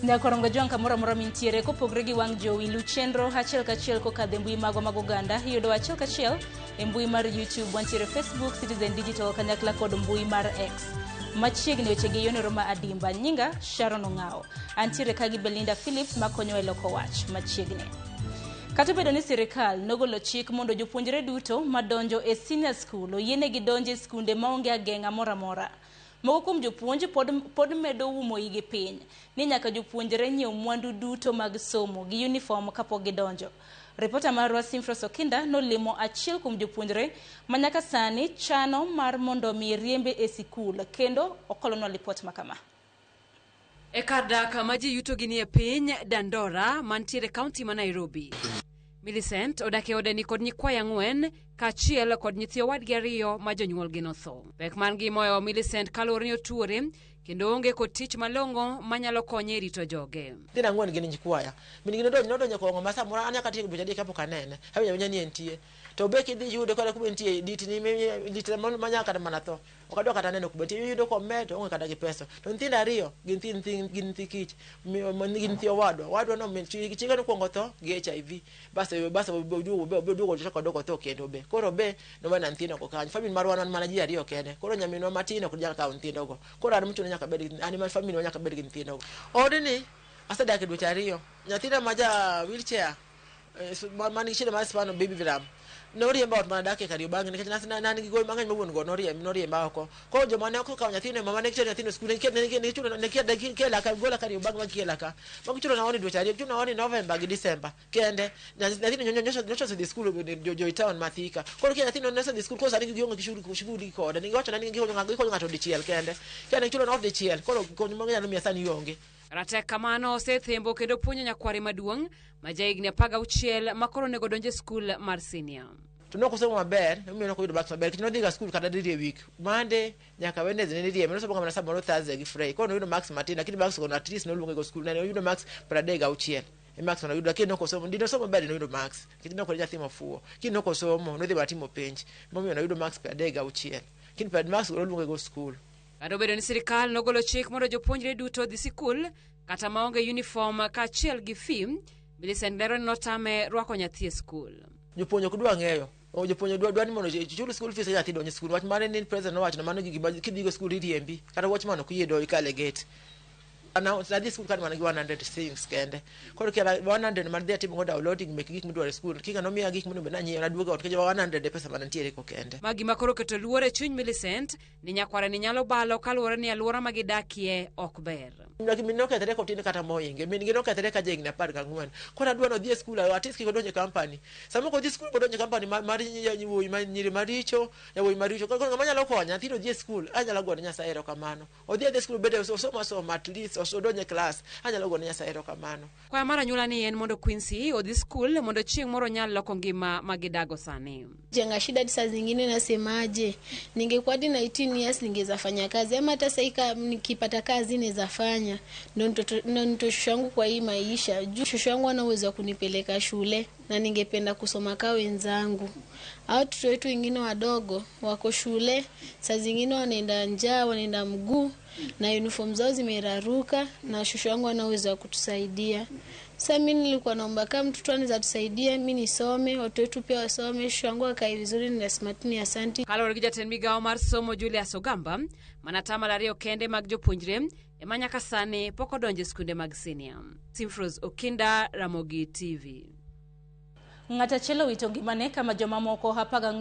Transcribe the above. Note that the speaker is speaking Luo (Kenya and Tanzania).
Nyakorongo John kamora mora mintiere kopogre gi wang' jowi luchenro achiel kachiel kokadhe mbui mago mag oganda iyudo achiel kachiel e mbui mar YouTube, wantiere Facebook, Citizen Digital kanyakla kod mbui mar X. Machiegni wechegi yonero ma adimba. Nyinga Sharon Ong'ao. Antiere kagi Belinda Phillips makonyo e loko wach machiegni. Kata bedo ni sirikal nogolo chik mondo jopuonjre duto madonjo e senior school oyienegi donjo e skunde maonge ageng'a mora mora. Moko kuom jopuonj pod medo umo igi piny ni nyaka jopuonjre nyiew mwandu duto mag somo gi uniform kapok gidonjo. Reporter marwa Simfros Okinda nolimo achiel kuom jopuonjre manyaka sani chano mar mondo mi riembe e sikul kendo okolonwa lipot makama. E kar dak ma ji yuto gi ni e piny Dandora mantiere kaunti ma Nairobi. Millicent odake odeni kod nyikwaya 4 kaachiel kod nyithi owadgi 2 ma jonyuol gi notho. Pek man gi moyo Millicent kaluwore ni otuore kendo onge kod tich malong'o manyalo konye rito joge. Dina 4 gin nyikwaya. Min gino donjo kongo masa mora anya katiyo dweche adek kapok anene. Hawiya nya ni entie. To be kidhi yudo kala kuma entie ditni manyaka kata mana tho. Okadwa kata neno kuma entie yudo kometo onge kata gi pesa. To nyithindo 2 gin nyithi kich. Gin nyithi wadwa no chinga no kuongo tho gi HIV. Basta oduogo chako doko tho kendo be. Koro be no bana nyithindo ko kanyo. Family marwa non mana ji 2 kende. Koro nyaminwa matino kod jaka nyithindo go. Koro an mchuna nyaka bed animal family nyaka bed gi nyithindo go. Odni asedak e dweche 2. Nyathina maja wheelchair mani shida mar spano baby viram. Noriemba ot mana dake Kariobangi nikech nan gi goyo mang'eny mawuon go noriemba oko. Koro joma ne okawo nyathino mama ne kicho nyathino skul ne kela ka gola Kariobangi ma kiela ka. Ma kicho na woni dweche 2 kicho na woni November gi December kende nyathino nyosho se skul jo town mathika. Koro nyathino ne se skul ko sani gionge shughuli koda ningocho na ningi ko ng'ato dichiel kende. Kende kicho na ot dichiel koro konyo mang'eny no miya sani yonge. Ratek kamano osethembo kendo puonjo nyakware maduong' ma jahigni 16 makoro nego donje skul mar senior. To no kosomo maber, omiyo no koyudo marks maber. Kich no dhiga skul kata diri e week. Monday nyaka Wednesday ne diri. Meno somo kama na samoro Thursday gi Friday. Kono yudo marks matin, lakini marks kono at least no luonge go skul. Ne yudo marks 36. E marks no yudo lakini no kosomo. Ndino somo maber no yudo marks. Kich no ko nyathi mafuo. Kino kosomo no dhi batimo penj. Momiyo no yudo marks 36. Kini pad marks no luonge go skul. Kado bedo ni sirikal nogolo chik mondo jopuonjre duto dhi sikul kata maonge uniform kaachiel gi fee, Millicent lero ni notame rwako nyathi e skul. Jopuonjo kudwa ng'eyo. Jopuonjo dwa ni mondo chul school fees nyathi donjo skul. Wach mare ni president nowacho na mano gigi kidhigo skul iriembi. Kata watchman ok yie do ikale gate. Ana study school kan mana gi 100 things kende. Koro kila 100 man dia timo downloading mek gik midwaro e skul. Kinga no miya gik mondo na nyiewo na duoga ot keje 100 pesa man ntiere ko kende. Magi makoro keto luore chuny Millicent ni nyakwara ni nyalo balo kaluore ni alwora magidakie ok ber. Min no kethre ko tin kata moinge. Min gino kethre ka jegni 14. Koro adwa no dhi skul at least kiko donje company. Samo ko dhi skul ko donje company mar nyiri maricho, yawoi maricho. Koro ngama nyalo konya thino dhi skul. Anyalo gone Nyasaye ero kamano. Odhi dhi skul bede somo at least osodonje class. Anyalo gone Nyasaye ero kamano. Kwa mara nyula ni en mondo Quincy odhi skul mondo chieng' moro nyalo loko ngima magidago sani. Jenga shida saa zingine nasemaje, ningekuwa 19 years ningeza fanya kazi ama hata sasa nikipata kazi naweza fanya. Ndio shosho yangu kwa hii maisha. Juu shosho yangu ana uwezo wa kunipeleka shule na ningependa kusoma kama wenzangu. Hao watoto wetu wengine wadogo wako shule, saa zingine wanaenda njaa, wanaenda mguu na uniform zao zimeraruka na shosho yangu ana uwezo wa kutusaidia. Sasa mimi nilikuwa naomba kama mtoto anaweza tusaidia mimi nisome, watoto wetu pia wasome, shosho yangu akae vizuri na smartini asante. Kalore gijaten migao mar somo Julius Ogamba manatama lario kende mag jopuonjre emanyaka sani poko donje skunde mag senior. Simfros Okinda, Ramogi TV. Ng'ata chelo wito ngimane kama joma moko hapaga